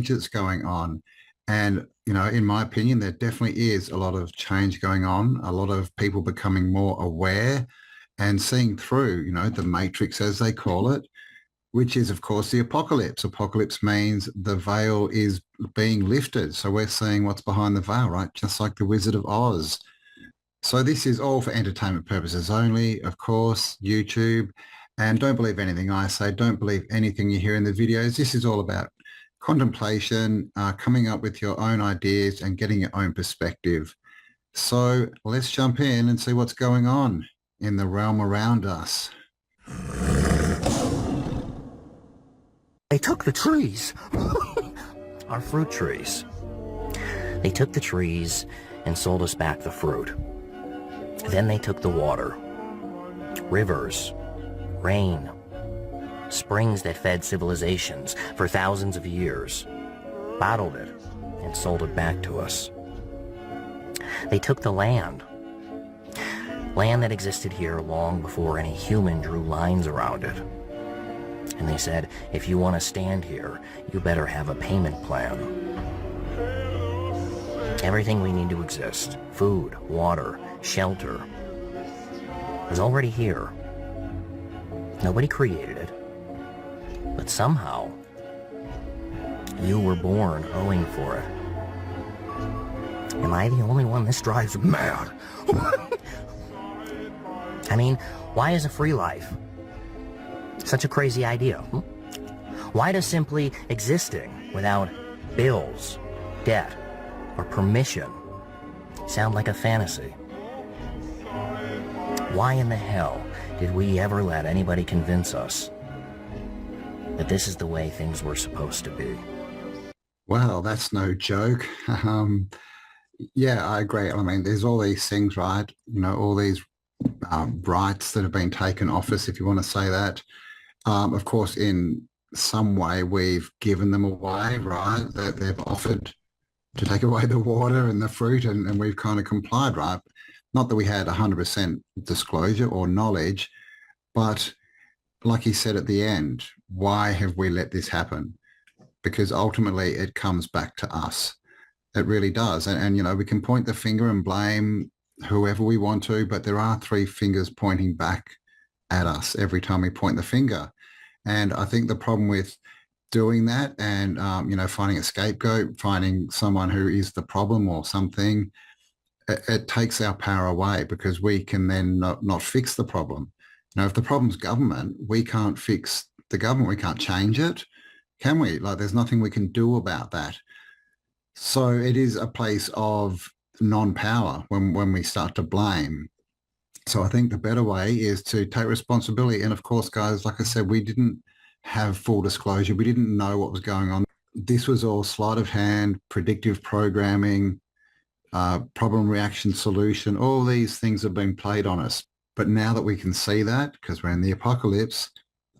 change that's going on. And, in my opinion, there definitely is a lot of change going on, a lot of people becoming more aware and seeing through, the matrix, as they call it, which is, of course, the apocalypse. Apocalypse means the veil is being lifted. So we're seeing what's behind the veil, right? Just like the Wizard of Oz. So this is all for entertainment purposes only, of course, YouTube. And don't believe anything I say. Don't believe anything you hear in the videos. This is all about contemplation, coming up with your own ideas and getting your own perspective. So let's jump in and see what's going on in the realm around us. They took the trees. Our fruit trees. They took the trees and sold us back the fruit. Then they took the water. Rivers, rain, springs that fed civilizations for thousands of years, bottled it and sold it back to us. They took the land that existed here long before any human drew lines around it. And they said, if you want to stand here, you better have a payment plan. Everything we need to exist, food, water, shelter, is already here. Nobody created it. But somehow, you were born owing for it. Am I the only one this drives mad? I mean, why is a free life such a crazy idea? Why does simply existing without bills, debt, or permission sound like a fantasy? Why in the hell did we ever let anybody convince us that this is the way things were supposed to be? Well, that's no joke. Yeah, I agree. I mean, there's all these things, right? All these rights that have been taken off us, if you want to say that. Of course, in some way, we've given them away, right? That they've offered to take away the water and the fruit, and we've kind of complied, right? Not that we had 100% disclosure or knowledge, but like he said at the end, why have we let this happen? Because ultimately it comes back to us. It really does. And we can point the finger and blame whoever we want to, but there are three fingers pointing back at us every time we point the finger. And I think the problem with doing that and, finding a scapegoat, finding someone who is the problem or something, it takes our power away, because we can then not fix the problem. If the problem's government, we can't fix the government. We can't change it, can we? Like, there's nothing we can do about that. So it is a place of non-power when we start to blame. So I think the better way is to take responsibility. And of course, guys, like I said, we didn't have full disclosure. We didn't know what was going on. This was all sleight of hand, predictive programming, problem, reaction, solution. All these things have been played on us. But now that we can see that, because we're in the apocalypse,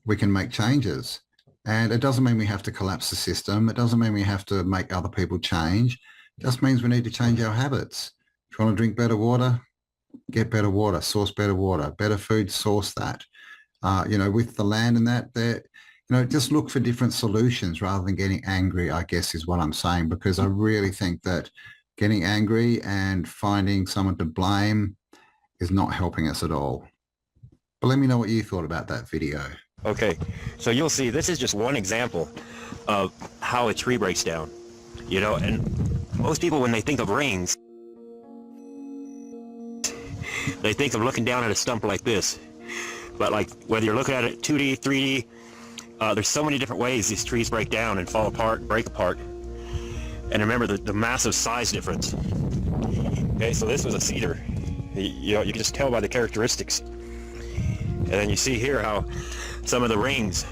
we can make changes. And it doesn't mean we have to collapse the system. It doesn't mean we have to make other people change. It just means we need to change our habits. If you want to drink better water, get better water, source better water, better food, source that. With the land and that, just look for different solutions rather than getting angry, I guess is what I'm saying, because I really think that getting angry and finding someone to blame is not helping us at all. But let me know what you thought about that video. Okay, so you'll see this is just one example of how a tree breaks down, and most people, when they think of rings, they think of looking down at a stump like this. But like, whether you're looking at it 2D, 3D, there's so many different ways these trees break down and fall apart, break apart. And remember the massive size difference. Okay, so this was a cedar. You can just tell by the characteristics. And then you see here how some of the rings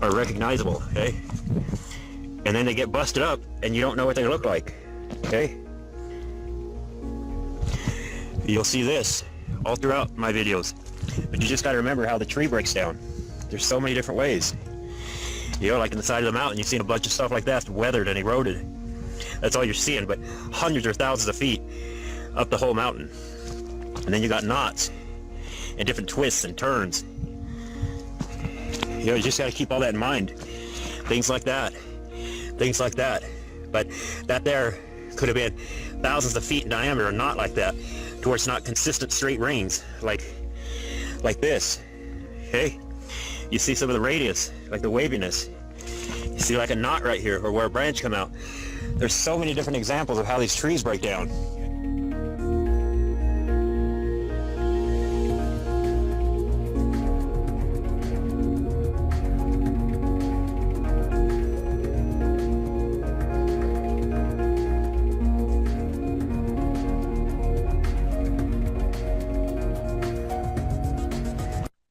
are recognizable, okay? And then they get busted up and you don't know what they look like, okay? You'll see this all throughout my videos. But you just got to remember how the tree breaks down. There's so many different ways. Like in the side of the mountain, you've seen a bunch of stuff like that weathered and eroded. That's all you're seeing, but hundreds or thousands of feet up the whole mountain. And then you got knots and different twists and turns. You just got to keep all that in mind. Things like that. things like that. But that there could have been thousands of feet in diameter, not like that, to where it's not consistent straight rings like this. Okay, you see some of the radius, like the waviness. You see like a knot right here, or where a branch come out. There's so many different examples of how these trees break down.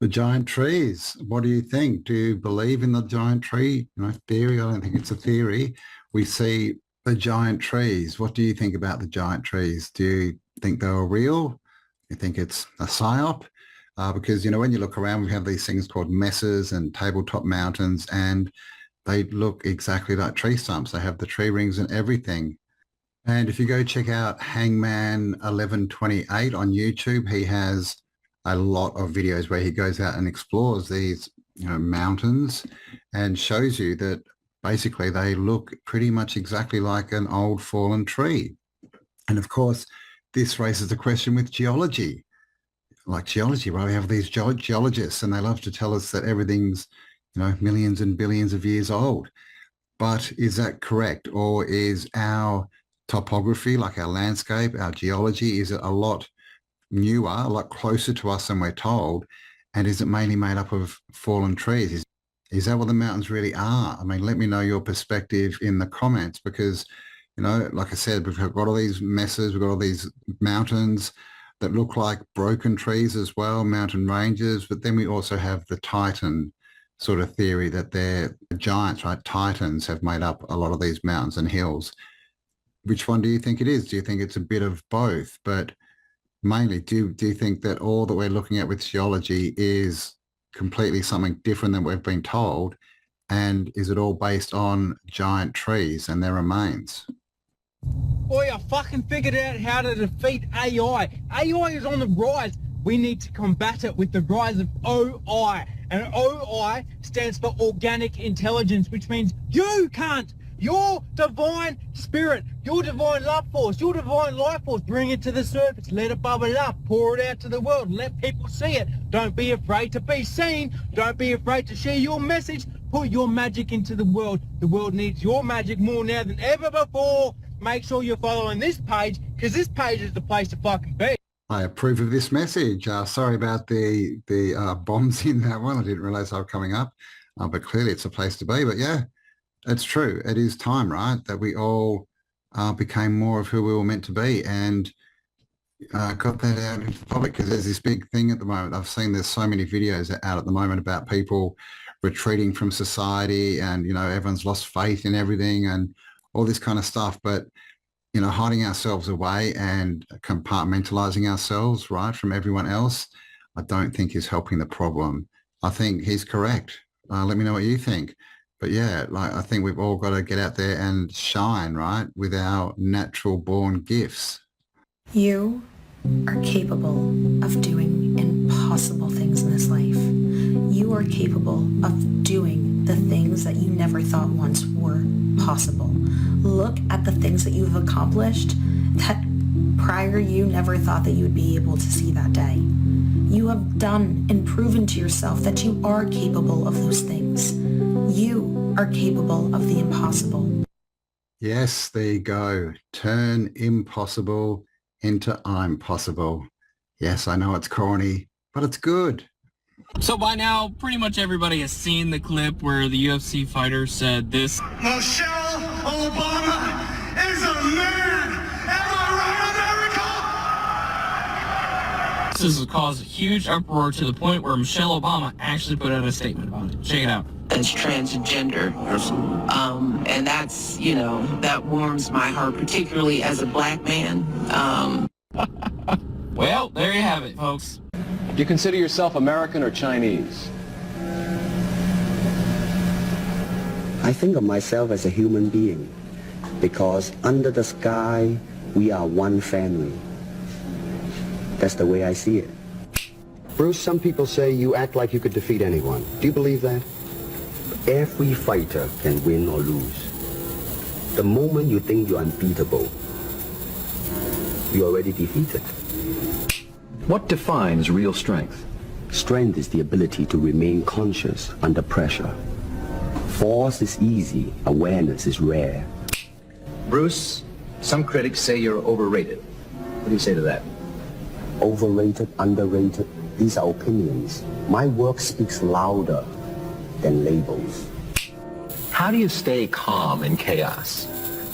The giant trees. What do you think? Do you believe in the giant tree, theory? I don't think it's a theory. We see the giant trees. What do you think about the giant trees? Do you think they were real? Do you think it's a psyop? Because, when you look around, we have these things called mesas and tabletop mountains, and they look exactly like tree stumps. They have the tree rings and everything. And if you go check out Hangman 1128 on YouTube, he has a lot of videos where he goes out and explores these mountains and shows you that basically they look pretty much exactly like an old fallen tree. And of course, this raises the question with geology. Like geology, right? We have these geologists and they love to tell us that everything's millions and billions of years old. But is that correct? Or is our topography, like our landscape, our geology, is it a lot newer, a lot closer to us than we're told? And is it mainly made up of fallen trees? Is that what the mountains really are? I mean, let me know your perspective in the comments, because, like I said, we've got all these messes, we've got all these mountains that look like broken trees as well, mountain ranges, but then we also have the Titan sort of theory that they're giants, right? Titans have made up a lot of these mountains and hills. Which one do you think it is? Do you think it's a bit of both? But mainly, do you think that all that we're looking at with geology is completely something different than we've been told? And is it all based on giant trees and their remains? Boy, I fucking figured out how to defeat AI. AI is on the rise. We need to combat it with the rise of OI. And OI stands for Organic Intelligence, which means you can't. Your divine spirit, your divine love force, your divine life force, bring it to the surface, let it bubble up, pour it out to the world, let people see it. Don't be afraid to be seen. Don't be afraid to share your message. Put your magic into the world. The world needs your magic more now than ever before. Make sure you're following this page, because this page is the place to fucking be. I approve of this message. Sorry about the bombs in that one. I didn't realize they were coming up, but clearly it's a place to be. But yeah, it's true. It is time, right, that we all became more of who we were meant to be, and got that out into the public, because there's this big thing at the moment. I've seen there's so many videos out at the moment about people retreating from society, and everyone's lost faith in everything and all this kind of stuff. But hiding ourselves away and compartmentalizing ourselves, right, from everyone else, I don't think is helping the problem. I think he's correct. Let me know what you think. But yeah, I think we've all got to get out there and shine, right, with our natural born gifts. You are capable of doing impossible things in this life. You are capable of doing the things that you never thought once were possible. Look at the things that you've accomplished that prior you never thought that you would be able to see that day. You have done and proven to yourself that you are capable of those things. You are capable of the impossible. Yes, there you go. Turn impossible into I'm possible. Yes, I know it's corny, but it's good. So by now, pretty much everybody has seen the clip where the UFC fighter said this. Michelle Obama is a man! Am I right, America? This has caused a huge uproar to the point where Michelle Obama actually put out a statement about it. Check it out. As transgender. And that's, that warms my heart, particularly as a black man. Well, there you have it, folks. Do you consider yourself American or Chinese? I think of myself as a human being because under the sky, we are one family. That's the way I see it. Bruce, some people say you act like you could defeat anyone. Do you believe that? Every fighter can win or lose. The moment you think you're unbeatable, you're already defeated. What defines real strength? Strength is the ability to remain conscious under pressure. Force is easy, awareness is rare. Bruce, some critics say you're overrated. What do you say to that? Overrated, underrated, these are opinions. My work speaks louder than labels. How do you stay calm in chaos?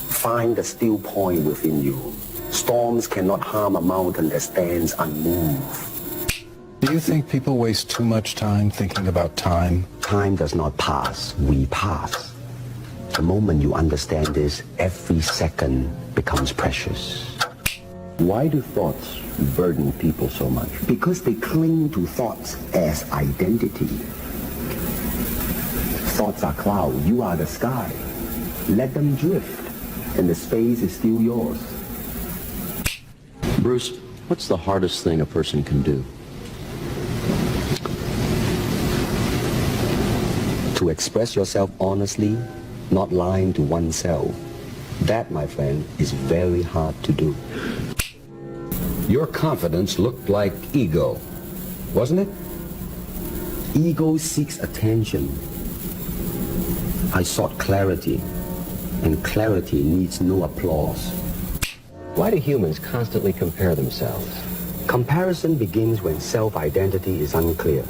Find the still point within you. Storms cannot harm a mountain that stands unmoved. Do you think people waste too much time thinking about time? Time does not pass, we pass. The moment you understand this, every second becomes precious. Why do thoughts burden people so much? Because they cling to thoughts as identity. Thoughts are clouds, you are the sky. Let them drift, and the space is still yours. Bruce, what's the hardest thing a person can do? To express yourself honestly, not lying to oneself. That, my friend, is very hard to do. Your confidence looked like ego, wasn't it? Ego seeks attention. I sought clarity, and clarity needs no applause. Why do humans constantly compare themselves? Comparison begins when self-identity is unclear.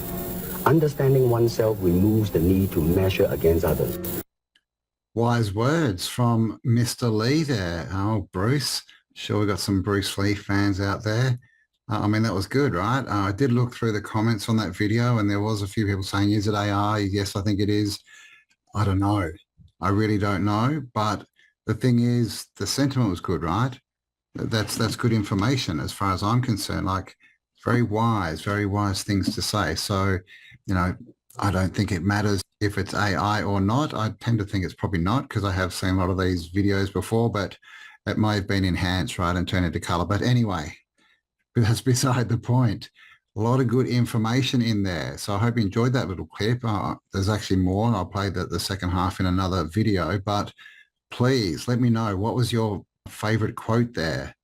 Understanding oneself removes the need to measure against others. Wise words from Mr. Lee there. Oh, Bruce. Sure, we got some Bruce Lee fans out there. I mean, that was good, right? I did look through the comments on that video, and there was a few people saying, is it AI? Yes, I think it is. I don't know. I really don't know. But the thing is, the sentiment was good, right? That's good information as far as I'm concerned. Like, very wise things to say. So, you know, I don't think it matters if it's AI or not. I tend to think it's probably not, because I have seen a lot of these videos before, but it may have been enhanced, right, and turned into color. But anyway, that's beside the point. A lot of good information in there. So I hope you enjoyed that little clip. There's actually more. I'll play the second half in another video. But please let me know, what was your favorite quote there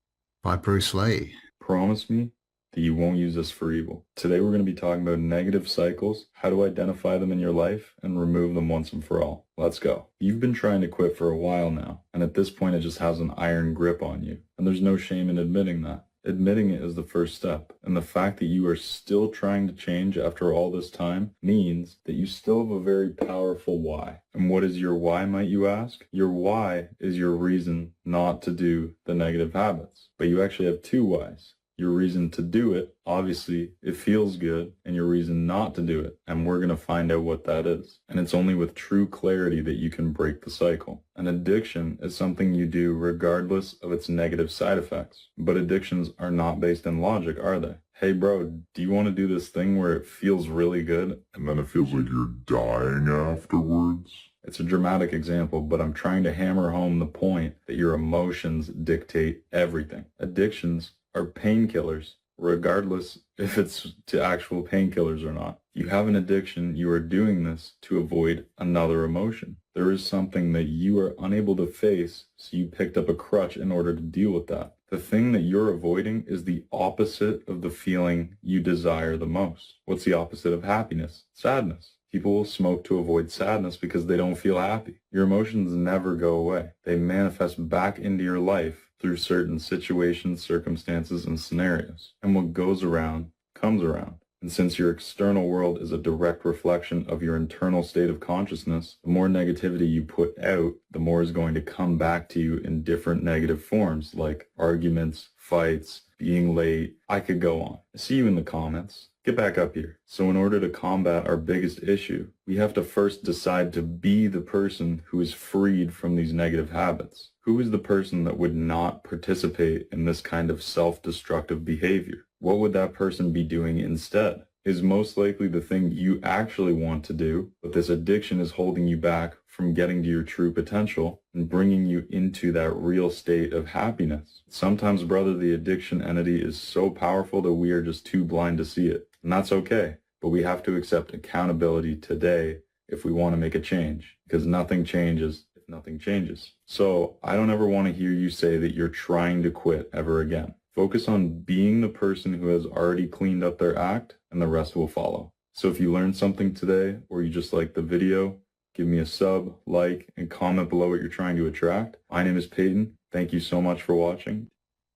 by Bruce Lee? Promise me that you won't use this for evil. Today we're going to be talking about negative cycles, how to identify them in your life, and remove them once and for all. Let's go. You've been trying to quit for a while now, and at this point it just has an iron grip on you. And there's no shame in admitting that. Admitting it is the first step, and the fact that you are still trying to change after all this time means that you still have a very powerful why. And what is your why, might you ask? Your why is your reason not to do the negative habits. But you actually have two whys. Your reason to do it, obviously, it feels good, and your reason not to do it. And we're going to find out what that is. And it's only with true clarity that you can break the cycle. An addiction is something you do regardless of its negative side effects. But addictions are not based in logic, are they? Hey bro, do you want to do this thing where it feels really good, and then it feels like you're dying afterwards? It's a dramatic example, but I'm trying to hammer home the point that your emotions dictate everything. Addictions are painkillers, regardless if it's to actual painkillers or not. You have an addiction, you are doing this to avoid another emotion. There is something that you are unable to face, so you picked up a crutch in order to deal with that. The thing that you're avoiding is the opposite of the feeling you desire the most. What's the opposite of happiness? Sadness. People will smoke to avoid sadness because they don't feel happy. Your emotions never go away. They manifest back into your life through certain situations, circumstances, and scenarios. And what goes around comes around. And since your external world is a direct reflection of your internal state of consciousness, the more negativity you put out, the more is going to come back to you in different negative forms, like arguments, fights, being late. I could go on. I see you in the comments. Get back up here. So in order to combat our biggest issue, we have to first decide to be the person who is freed from these negative habits. Who is the person that would not participate in this kind of self-destructive behavior? What would that person be doing instead? Is most likely the thing you actually want to do, but this addiction is holding you back from getting to your true potential and bringing you into that real state of happiness. Sometimes, brother, the addiction entity is so powerful that we are just too blind to see it. And that's okay, but we have to accept accountability today if we want to make a change, because nothing changes if if nothing changes. So I don't ever want to hear you say that you're trying to quit ever again. Focus on being the person who has already cleaned up their act, and the rest will follow. So if you learned something today, or you just liked the video, give me a sub, like, and comment below what you're trying to attract. My name is Peyton. Thank you so much for watching.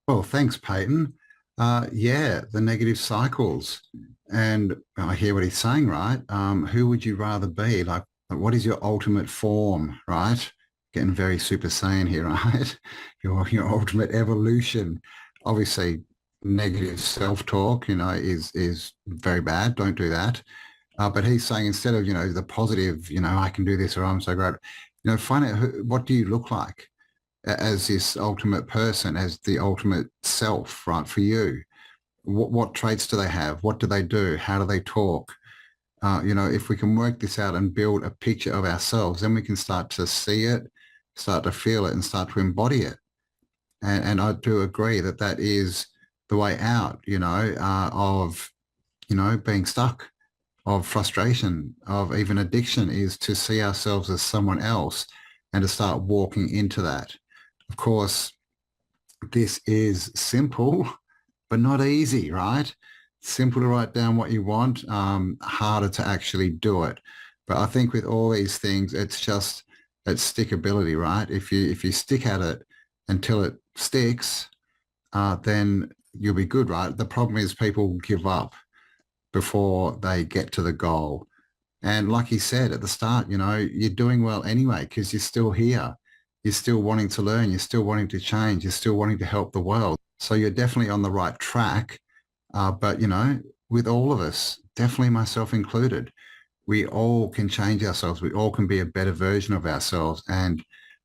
Well, thanks, Peyton. Yeah, the negative cycles. And I hear what he's saying, right? Who would you rather be? Like, what is your ultimate form, right? Getting very Super Saiyan here, right? Your ultimate evolution. Obviously, negative self-talk, is very bad. Don't do that. But he's saying instead of, the positive, I can do this or I'm so great, find out what do you look like as this ultimate person, as the ultimate self, right, for you. What traits do they have? What do they do? How do they talk? If we can work this out and build a picture of ourselves, then we can start to see it, start to feel it, and start to embody it. And I do agree that that is the way out, of, being stuck, of frustration, of even addiction, is to see ourselves as someone else and to start walking into that. Of course, this is simple, but not easy, right? Simple to write down what you want, harder to actually do it. But I think with all these things, it's stickability, right? If you stick at it until it sticks, then you'll be good, right? The problem is people give up before they get to the goal. And like he said at the start, you're doing well anyway because you're still here. You're still wanting to learn. You're still wanting to change. You're still wanting to help the world. So you're definitely on the right track. But, with all of us, definitely myself included, we all can change ourselves. We all can be a better version of ourselves. And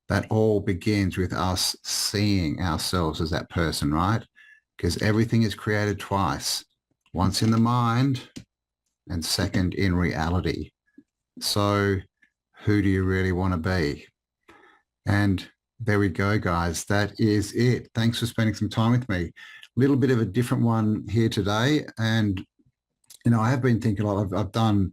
that all begins with us seeing ourselves as that person, right? Because everything is created twice, once in the mind and second in reality. So who do you really want to be? And there we go, guys. That is it. Thanks for spending some time with me. A little bit of a different one here today. And, I have been thinking a lot. I've done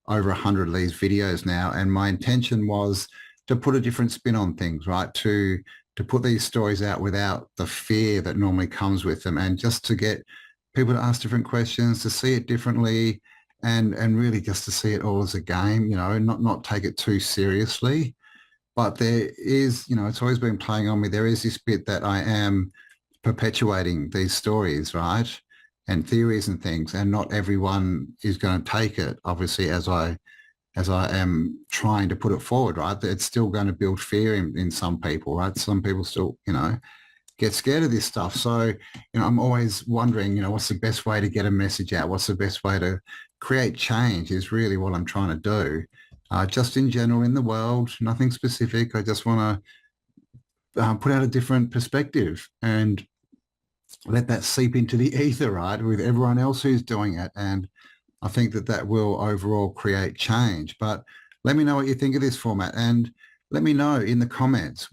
over 100 of these videos now, and my intention was to put a different spin on things, right? To put these stories out without the fear that normally comes with them, and just to get people to ask different questions, to see it differently, and really just to see it all as a game, and not take it too seriously. But there is, it's always been playing on me. There is this bit that I am perpetuating these stories, right? And theories and things, and not everyone is going to take it, obviously, as I am trying to put it forward, right? It's still going to build fear in some people, right? Some people still, get scared of this stuff. So, I'm always wondering, what's the best way to get a message out? What's the best way to create change is really what I'm trying to do. Just in general in the world, nothing specific. I just want to put out a different perspective and let that seep into the ether, right, with everyone else who's doing it. And I think that will overall create change. But let me know what you think of this format, and let me know in the comments